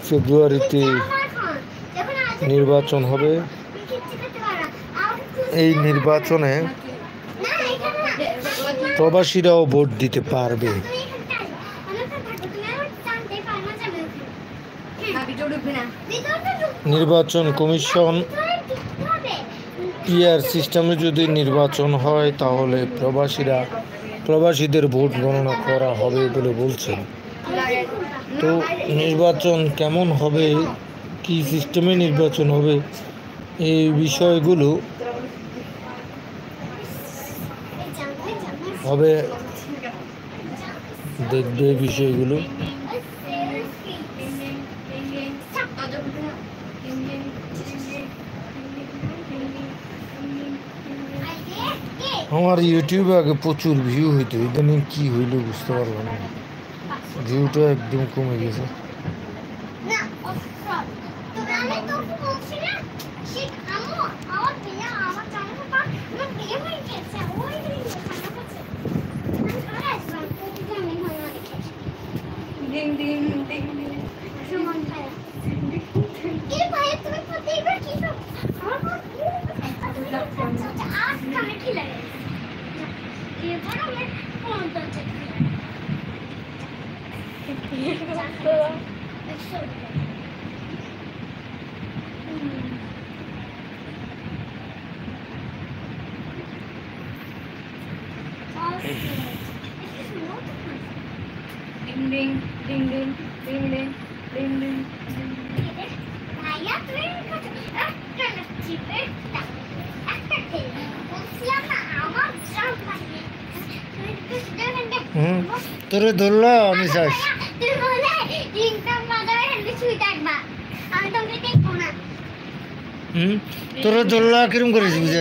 ফেব্রুয়ারিতে নির্বাচন হবে। এই নির্বাচনে প্রবাসীরাও ভোট দিতে পারবে। নির্বাচন কমিশন পিআর সিস্টেমে যদি নির্বাচন হয় তাহলে প্রবাসীদের ভোট গণনা করা হবে বলে বলছেন। তো নির্বাচন কেমন হবে, কি সিস্টেমে নির্বাচন হবে, এই বিষয়গুলো হবে দেখবে বিষয়গুলো। আমার ইউটিউবে আগে প্রচুর ভিউ হইতো, ইদানিং কি হইল বুঝতে পারলাম না, ভিউটা একদম কমে গেছে। তোরে ধরলো আমি চাই তোরে ধরলো কিরম করেছি বুঝে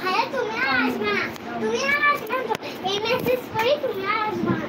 ভাইয়া তুমি আর আসবে না, তুমি আর আসবে না, এই মেসেজ করি তুমি আর আসবে না।